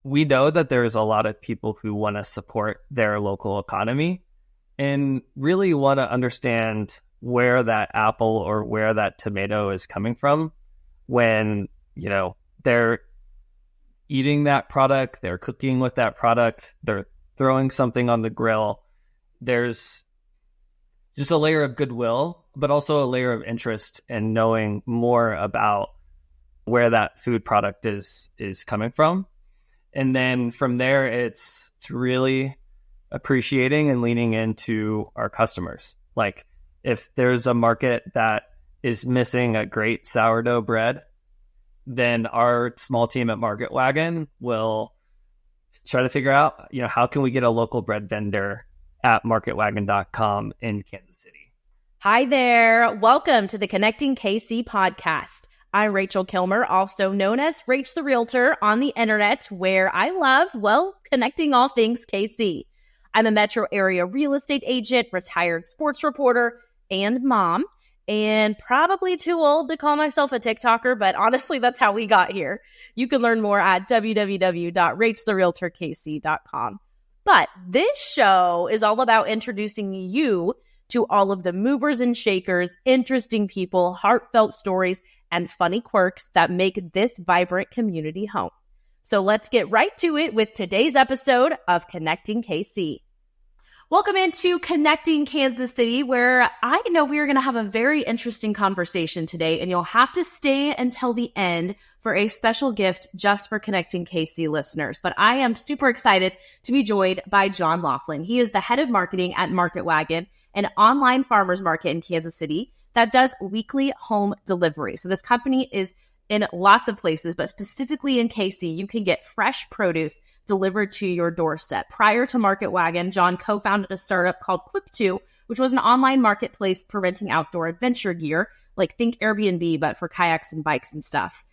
we know that there's a lot of people who want to support their local economy and really want to understand where that apple or where that tomato is coming from when, they're eating that product, they're cooking with that product, they're throwing something on the grill. There's just a layer of goodwill, but also a layer of interest in knowing more about where that food product is coming from. And then from there, it's really appreciating and leaning into our customers. Like if there's a market that is missing a great sourdough bread, then our small team at Market Wagon will try to figure out, how can we get a local bread vendor at marketwagon.com in Kansas City. Hi there. Welcome to the Connecting KC podcast. I'm Rachel Kilmer, also known as Rach the Realtor on the internet, where I love, connecting all things KC. I'm a metro area real estate agent, retired sports reporter, and mom, and probably too old to call myself a TikToker, but honestly, that's how we got here. You can learn more at www.rachtherealtorkc.com. But this show is all about introducing you to all of the movers and shakers, interesting people, heartfelt stories, and funny quirks that make this vibrant community home. So let's get right to it with today's episode of Connecting KC. Welcome into Connecting Kansas City, where I know we are going to have a very interesting conversation today, and you'll have to stay until the end for a special gift just for Connecting KC listeners. But I am super excited to be joined by John Laughlin. He is the head of marketing at Market Wagon, an online farmers market in Kansas City that does weekly home delivery. So this company is in lots of places, but specifically in KC, you can get fresh produce delivered to your doorstep. Prior to Market Wagon, John co-founded a startup called Quip2, which was an online marketplace for renting outdoor adventure gear, like think Airbnb, but for kayaks and bikes and stuff.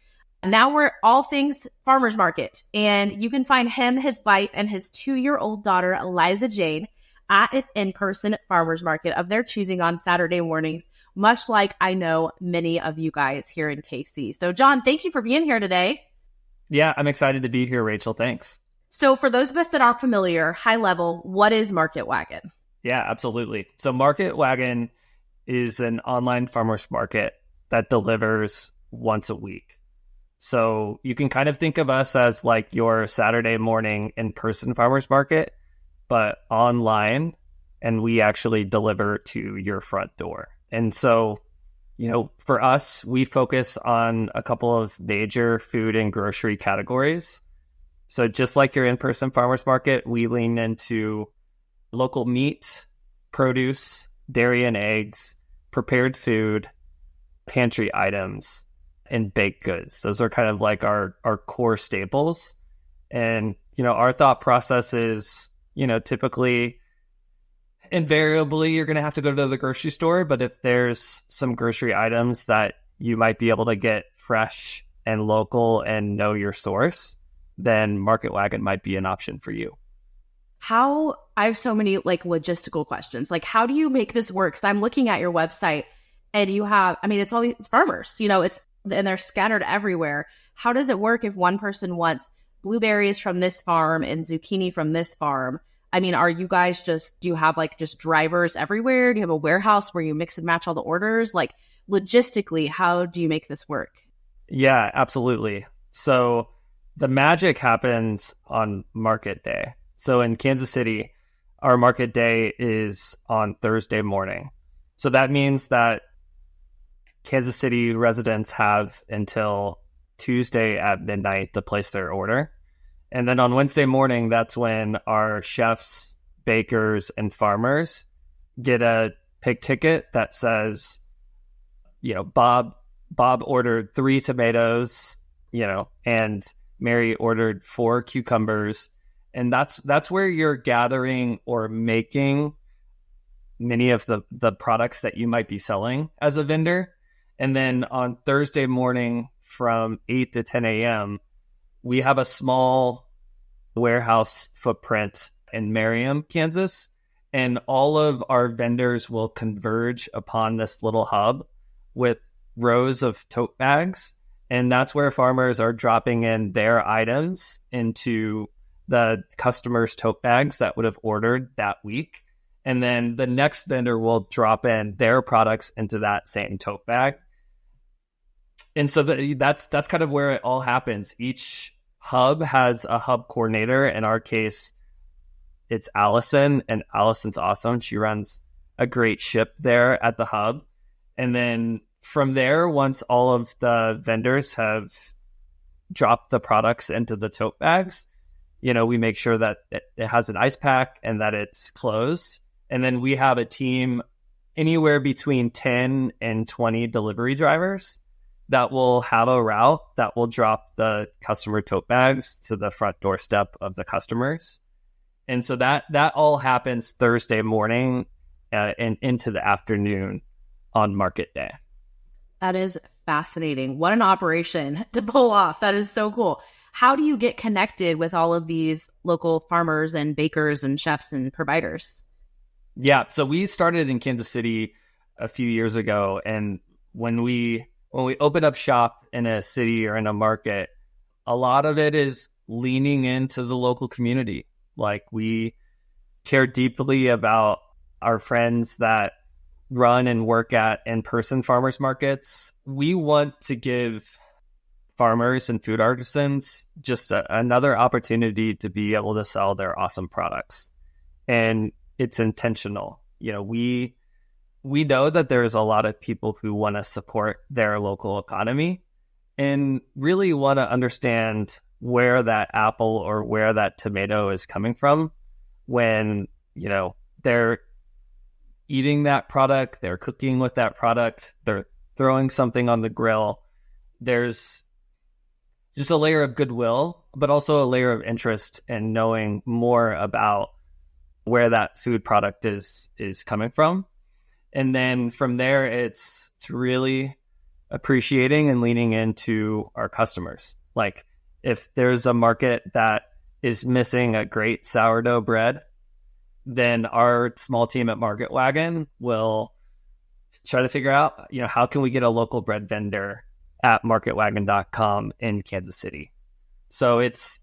Now we're all things farmers market, and you can find him, his wife, and his 2-year-old daughter, Eliza Jane, at an in-person farmers market of their choosing on Saturday mornings, much like I know many of you guys here in KC. So John, thank you for being here today. Yeah, I'm excited to be here, Rachel. Thanks. So for those of us that aren't familiar, high level, what is Market Wagon? Yeah, absolutely. So Market Wagon is an online farmers market that delivers once a week. So you can kind of think of us as like your Saturday morning in-person farmers market, but online, and we actually deliver to your front door. And so, for us, we focus on a couple of major food and grocery categories. So just like your in-person farmers market, we lean into local meat, produce, dairy and eggs, prepared food, pantry items, and baked goods. Those are kind of like our core staples. And, our thought process is, typically, invariably, you're going to have to go to the grocery store. But if there's some grocery items that you might be able to get fresh and local and know your source, then Market Wagon might be an option for you. I have so many logistical questions. Like, how do you make this work? Because I'm looking at your website and you have, it's farmers, and they're scattered everywhere. How does it work if one person wants blueberries from this farm and zucchini from this farm? Are you guys do you have just drivers everywhere? Do you have a warehouse where you mix and match all the orders? Like logistically, how do you make this work? Yeah, absolutely. So the magic happens on market day. So in Kansas City, our market day is on Thursday morning. So that means that Kansas City residents have until Tuesday at midnight to place their order. And then on Wednesday morning, that's when our chefs, bakers, and farmers get a pig ticket that says, Bob ordered 3 tomatoes, and Mary ordered 4 cucumbers. And that's where you're gathering or making many of the products that you might be selling as a vendor. And then on Thursday morning from 8 to 10 a.m., we have a small warehouse footprint in Merriam, Kansas, and all of our vendors will converge upon this little hub with rows of tote bags. And that's where farmers are dropping in their items into the customers' tote bags that would have ordered that week. And then the next vendor will drop in their products into that same tote bag. And so that's kind of where it all happens. Each hub has a hub coordinator. In our case, it's Allison, and Allison's awesome. She runs a great ship there at the hub. And then from there, once all of the vendors have dropped the products into the tote bags, we make sure that it has an ice pack and that it's closed. And then we have a team anywhere between 10 and 20 delivery drivers that will have a route that will drop the customer tote bags to the front doorstep of the customers. And so that all happens Thursday morning and into the afternoon on market day. That is fascinating. What an operation to pull off. That is so cool. How do you get connected with all of these local farmers and bakers and chefs and providers? Yeah, so we started in Kansas City a few years ago, and when we open up shop in a city or in a market, a lot of it is leaning into the local community. Like, we care deeply about our friends that run and work at in-person farmers markets. We want to give farmers and food artisans just another opportunity to be able to sell their awesome products. And it's intentional. We know that there's a lot of people who want to support their local economy and really want to understand where that apple or where that tomato is coming from when, they're eating that product, they're cooking with that product, they're throwing something on the grill. There's just a layer of goodwill, but also a layer of interest in knowing more about where that food product is coming from. And then from there, it's really appreciating and leaning into our customers. Like, if there's a market that is missing a great sourdough bread, then our small team at Market Wagon will try to figure out, how can we get a local bread vendor at marketwagon.com in Kansas City. So it's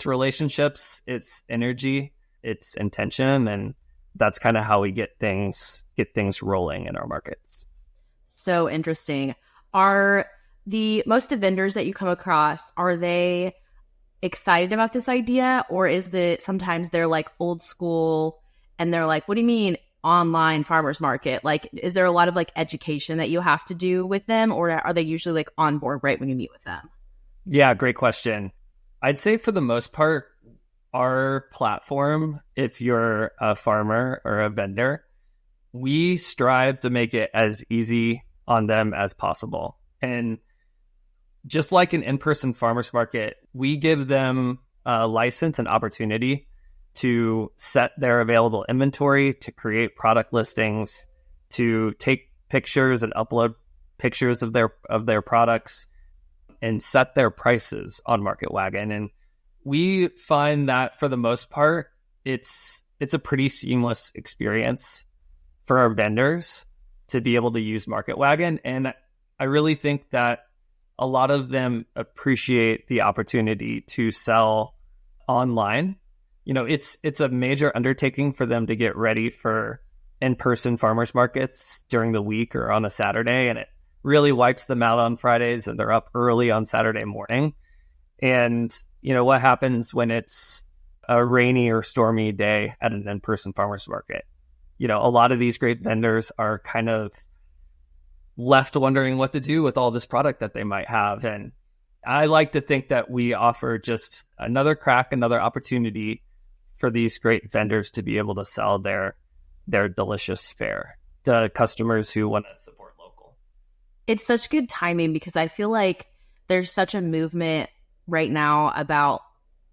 relationships, it's energy, it's intention, and that's kind of how we get things rolling in our markets. So interesting. Are most of the vendors that you come across, are they excited about this idea, or is it sometimes they're like old school and they're like, what do you mean online farmers market? Like, is there a lot of like education that you have to do with them, or are they usually like on board right when you meet with them? Yeah, great question. I'd say for the most part, our platform, if you're a farmer or a vendor, we strive to make it as easy on them as possible. And just like an in-person farmers market, we give them a license and opportunity to set their available inventory, to create product listings, to take pictures and upload pictures of their products, and set their prices on Market Wagon. And we find that for the most part, it's a pretty seamless experience for our vendors to be able to use Market Wagon. And I really think that a lot of them appreciate the opportunity to sell online. It's a major undertaking for them to get ready for in-person farmers markets during the week or on a Saturday, and it really wipes them out on Fridays, and they're up early on Saturday morning. And what happens when it's a rainy or stormy day at an in-person farmers market? A lot of these great vendors are kind of left wondering what to do with all this product that they might have. And I like to think that we offer just another opportunity for these great vendors to be able to sell their delicious fare to customers who want to support local. It's such good timing because I feel like there's such a movement right now about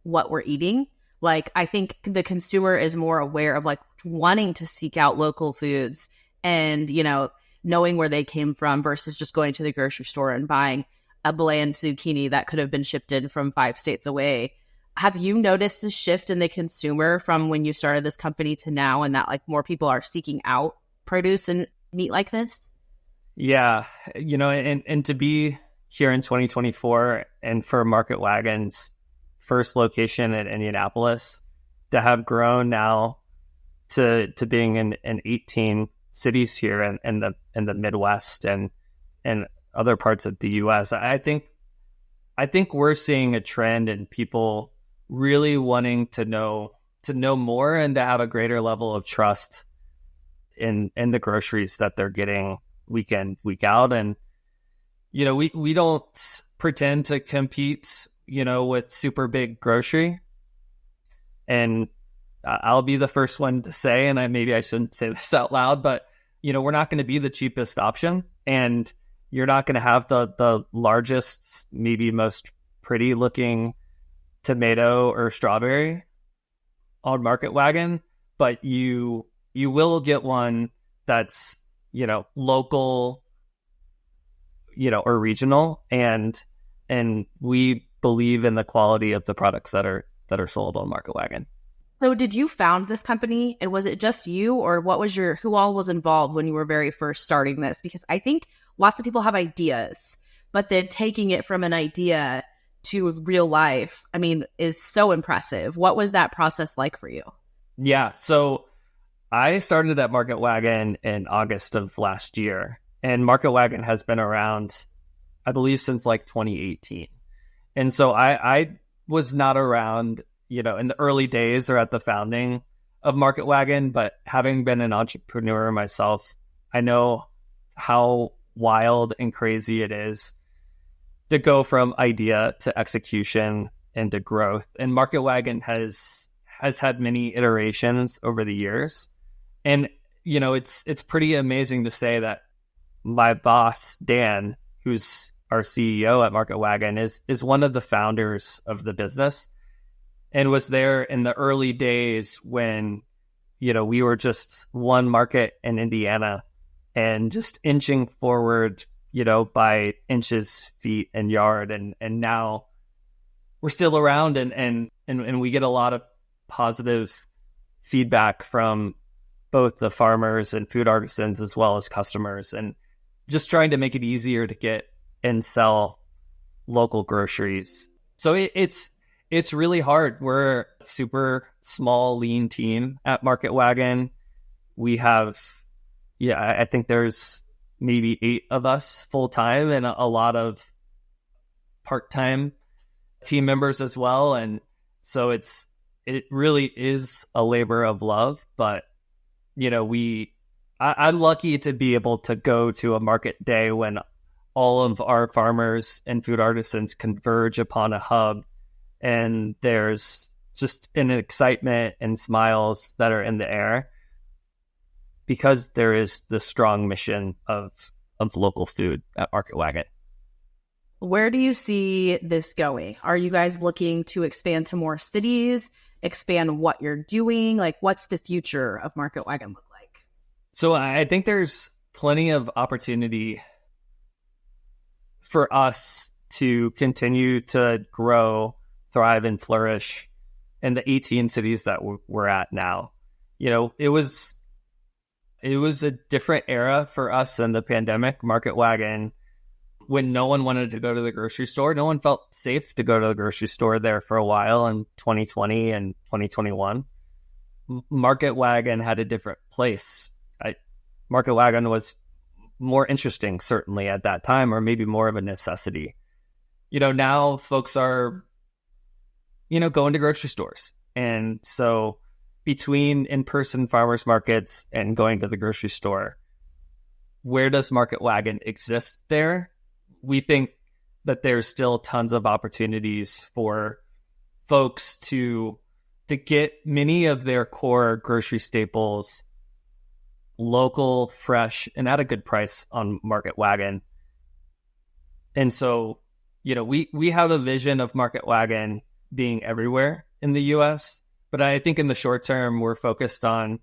what we're eating. Like, I think the consumer is more aware of like wanting to seek out local foods and, knowing where they came from versus just going to the grocery store and buying a bland zucchini that could have been shipped in from 5 states away. Have you noticed a shift in the consumer from when you started this company to now, and that like more people are seeking out produce and meat like this? Yeah, and to be here in 2024, and for Market Wagon's first location in Indianapolis to have grown now to being in 18 cities here in the Midwest and other parts of the U.S. I think we're seeing a trend in people really wanting to know more and to have a greater level of trust in the groceries that they're getting week in, week out. And we don't pretend to compete with super big grocery. And I'll be the first one to say, and maybe I shouldn't say this out loud, but we're not going to be the cheapest option, and you're not going to have the largest, maybe most pretty looking tomato or strawberry on Market Wagon, but you will get one that's local, or regional, and we believe in the quality of the products that are sold on Market Wagon. So did you found this company, and was it just you, or who all was involved when you were very first starting this? Because I think lots of people have ideas, but then taking it from an idea to real life, is so impressive. What was that process like for you? Yeah. So I started at Market Wagon in August of last year, and Market Wagon has been around, I believe, since like 2018. And so I was not around in the early days or at the founding of Market Wagon, but having been an entrepreneur myself, I know how wild and crazy it is to go from idea to execution and to growth. And Market Wagon has had many iterations over the years. And, it's pretty amazing to say that my boss, Dan, who's our CEO at Market Wagon, is one of the founders of the business, and was there in the early days when, we were just one market in Indiana and just inching forward, by inches, feet, and yard. And now we're still around and we get a lot of positive feedback from both the farmers and food artisans as well as customers, and just trying to make it easier to get and sell local groceries. So it's really hard. We're a super small, lean team at Market Wagon. We have, I think there's maybe 8 of us full-time and a lot of part-time team members as well. And so it really is a labor of love. But, I'm lucky to be able to go to a market day when all of our farmers and food artisans converge upon a hub, and there's just an excitement and smiles that are in the air because there is the strong mission of local food at Market Wagon. Where do you see this going? Are you guys looking to expand to more cities, expand what you're doing? Like, what's the future of Market Wagon look like? So I think there's plenty of opportunity for us to continue to grow, thrive, and flourish in the 18 cities that we're at now. It was a different era for us in the pandemic. Market Wagon, when no one wanted to go to the grocery store, no one felt safe to go to the grocery store there for a while in 2020 and 2021. Market Wagon had a different place. Market Wagon was more interesting, certainly at that time, or maybe more of a necessity. Now folks are, going to grocery stores. And so between in-person farmers markets and going to the grocery store, where does Market Wagon exist there? We think that there's still tons of opportunities for folks to get many of their core grocery staples local, fresh, and at a good price on Market Wagon. And so, we have a vision of Market Wagon being everywhere in the US, but I think in the short term, we're focused on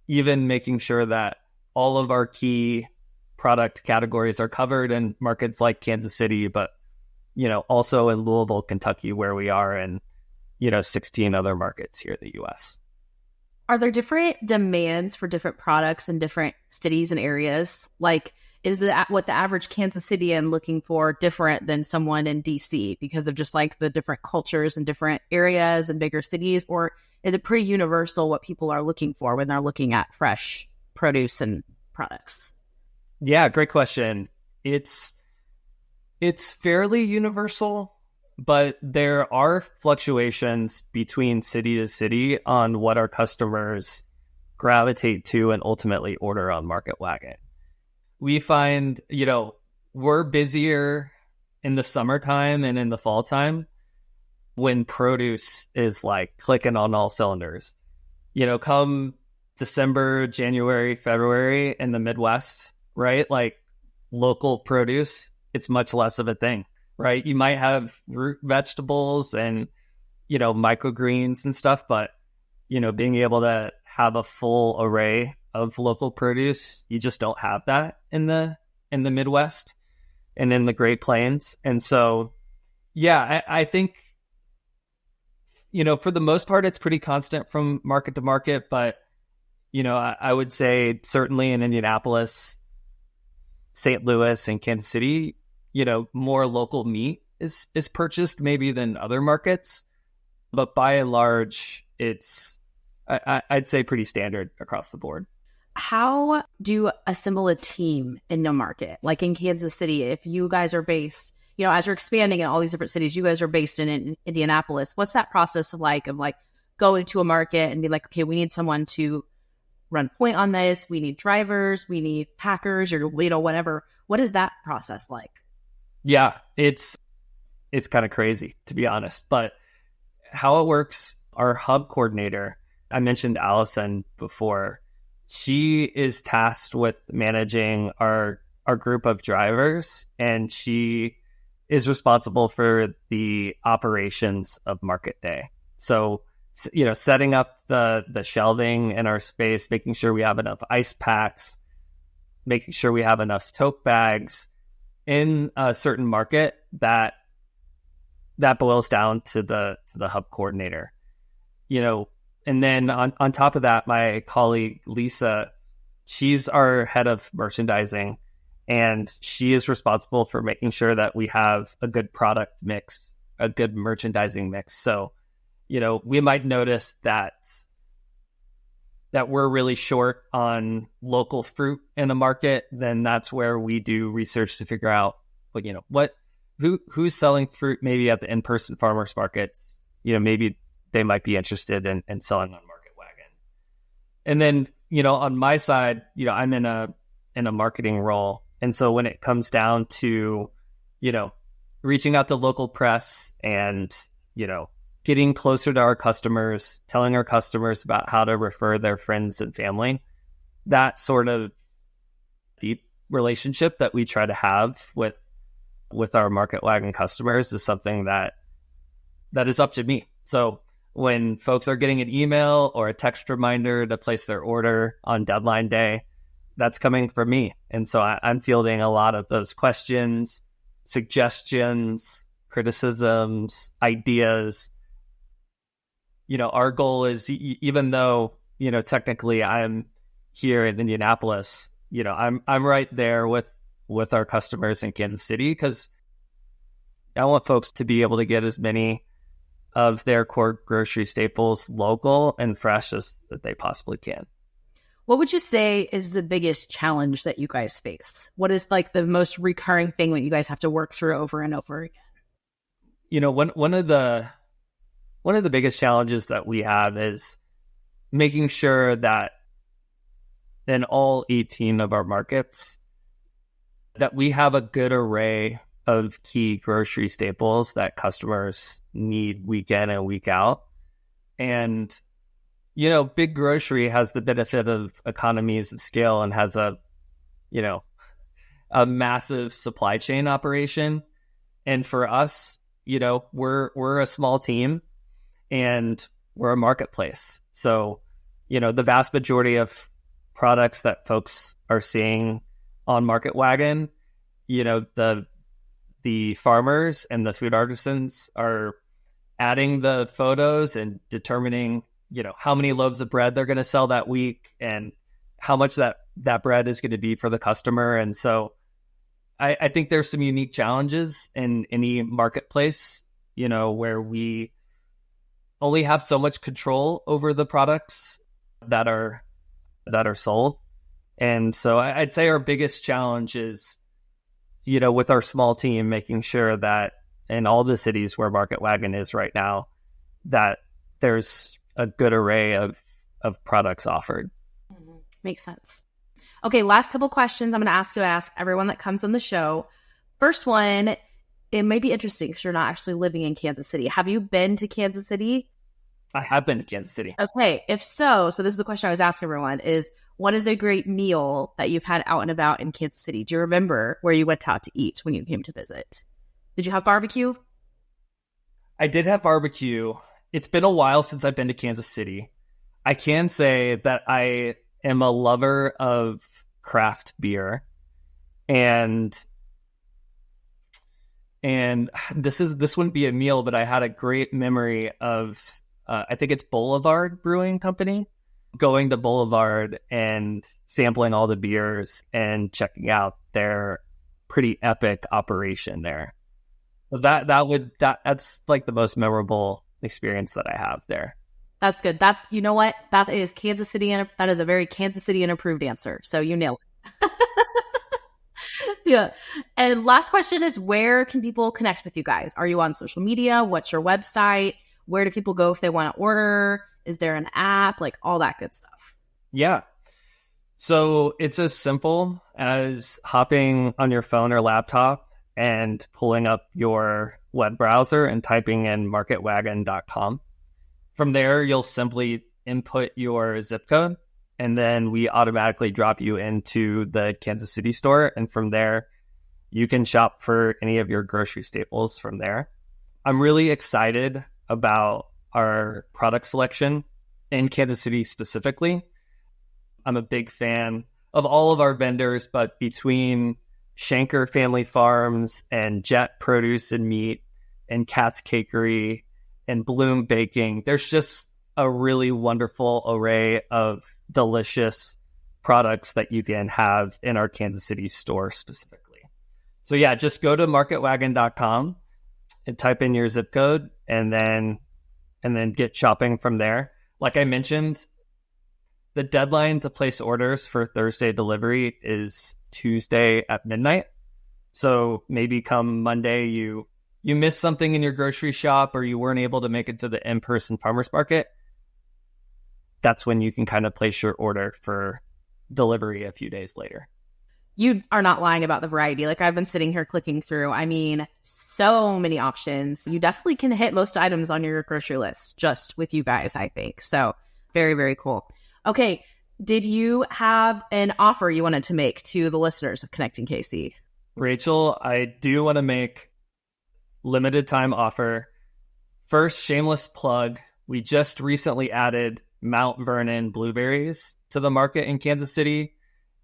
even making sure that all of our key product categories are covered in markets like Kansas City, but, also in Louisville, Kentucky, where we are, and, 16 other markets here in the US. Are there different demands for different products in different cities and areas? Like, is what the average Kansas Cityan looking for different than someone in DC because of just like the different cultures and different areas and bigger cities? Or is it pretty universal what people are looking for when they're looking at fresh produce and products? Yeah, great question. It's fairly universal, but there are fluctuations between city to city on what our customers gravitate to and ultimately order on Market Wagon. We find, we're busier in the summertime and in the fall time when produce is like clicking on all cylinders. Come December, January, February in the Midwest, right? Like local produce, it's much less of a thing, right? You might have root vegetables and, microgreens and stuff, but, being able to have a full array of local produce, you just don't have that in the Midwest and in the Great Plains. And so, yeah, I think, for the most part, it's pretty constant from market to market. But, I would say certainly in Indianapolis, St. Louis, and Kansas City, more local meat is purchased maybe than other markets. But by and large, it's, I'd say, pretty standard across the board. How do you assemble a team in the market? Like in Kansas City, if you guys are based, as you're expanding in all these different cities, you guys are based in Indianapolis. What's that process of going to a market and be like, okay, we need someone to run point on this. We need drivers, we need packers, or, whatever. What is that process like? Yeah, it's kind of crazy, to be honest. But how it works, our hub coordinator, I mentioned Allison before, she is tasked with managing our group of drivers, and she is responsible for the operations of market day. So, setting up the shelving in our space, making sure we have enough ice packs, making sure we have enough tote bags in a certain market, that boils down to the hub coordinator. And then on top of that, my colleague, Lisa, she's our head of merchandising, and she is responsible for making sure that we have a good product mix, a good merchandising mix. So, we might notice that we're really short on local fruit in a market. Then that's where we do research to figure out, who's selling fruit maybe at the in-person farmers markets. Maybe they might be interested in selling on Market Wagon. And then, on my side, I'm in a marketing role. And so when it comes down to, reaching out to local press and, getting closer to our customers, telling our customers about how to refer their friends and family, that sort of deep relationship that we try to have with our Market Wagon customers is something that is up to me. So when folks are getting an email or a text reminder to place their order on deadline day, that's coming from me. And so I'm fielding a lot of those questions, suggestions, criticisms, ideas. Our goal is, even though, technically I'm here in Indianapolis, I'm right there with our customers in Kansas City, because I want folks to be able to get as many of their core grocery staples local and fresh as that they possibly can. What would you say is the biggest challenge that you guys face? What is the most recurring thing that you guys have to work through over and over again? One of the biggest challenges that we have is making sure that in all 18 of our markets that we have a good array of key grocery staples that customers need week in and week out. And, big grocery has the benefit of economies of scale and has a massive supply chain operation. And for us, we're a small team and we're a marketplace. So, the vast majority of products that folks are seeing on Market Wagon, the farmers and the food artisans are adding the photos and determining, how many loaves of bread they're going to sell that week and how much that bread is going to be for the customer. And so, I think there's some unique challenges in any marketplace, where we only have so much control over the products that are sold. And so I'd say our biggest challenge is, with our small team, making sure that in all the cities where Market Wagon is right now, that there's a good array of products offered. Makes sense. Okay, last couple questions I'm going to ask everyone that comes on the show. First one, it may be interesting because you're not actually living in Kansas City. Have you been to Kansas City? I have been to Kansas City. Okay, if so this is the question I was asking everyone is, what is a great meal that you've had out and about in Kansas City? Do you remember where you went out to eat when you came to visit? Did you have barbecue? I did have barbecue. It's been a while since I've been to Kansas City. I can say that I am a lover of craft beer, and this wouldn't be a meal, but I had a great memory of I think it's Boulevard Brewing Company, going to Boulevard and sampling all the beers and checking out their pretty epic operation there. So that's like the most memorable experience that I have there. That's good. You know what? That is Kansas City, and that is a very Kansas City and approved answer. So you nailed it. Yeah. And last question is, where can people connect with you guys? Are you on social media? What's your website? Where do people go if they want to order? Is there an app? Like all that good stuff. Yeah. So it's as simple as hopping on your phone or laptop and pulling up your web browser and typing in marketwagon.com. From there, you'll simply input your zip code, and then we automatically drop you into the Kansas City store. And from there, you can shop for any of your grocery staples from there. I'm really excited about our product selection in Kansas City specifically. I'm a big fan of all of our vendors, but between Shanker Family Farms and Jet Produce and Meat and Cat's Cakery and Bloom Baking, there's just a really wonderful array of delicious products that you can have in our Kansas City store specifically. So yeah, just go to marketwagon.com and type in your zip code and then get shopping from there. Like I mentioned, the deadline to place orders for Thursday delivery is Tuesday at midnight. So maybe come Monday, you missed something in your grocery shop or you weren't able to make it to the in-person farmers market. That's when you can kind of place your order for delivery a few days later. You are not lying about the variety. Like I've been sitting here clicking through. I mean, so many options. You definitely can hit most items on your grocery list just with you guys, I think. So very, very cool. Okay. Did you have an offer you wanted to make to the listeners of Connecting KC? Rachel, I do want to make limited time offer. First, shameless plug. We just recently added Mount Vernon blueberries to the market in Kansas City.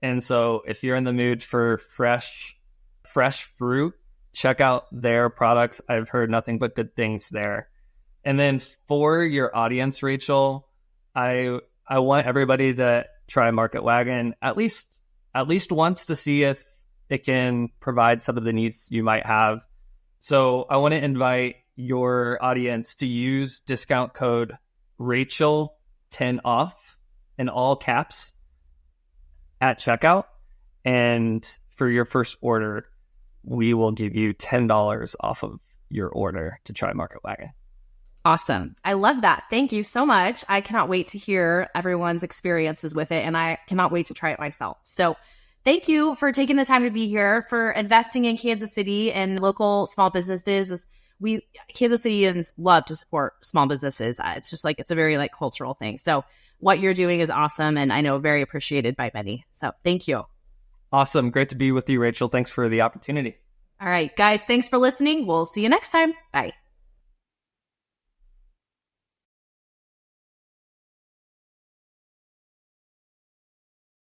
And so if you're in the mood for fresh fruit, check out their products. I've heard nothing but good things there. And then for your audience, Rachel, I want everybody to try Market Wagon at least once to see if it can provide some of the needs you might have. So I want to invite your audience to use discount code Rachel10off in all caps at checkout. And for your first order, we will give you $10 off of your order to try Market Wagon. Awesome. I love that. Thank you so much. I cannot wait to hear everyone's experiences with it, and I cannot wait to try it myself. So thank you for taking the time to be here, for investing in Kansas City and local small businesses. Kansas Cityans love to support small businesses. It's just like, it's a very cultural thing. So what you're doing is awesome, and I know very appreciated by many. So thank you. Awesome. Great to be with you, Rachel. Thanks for the opportunity. All right, guys, thanks for listening. We'll see you next time. Bye.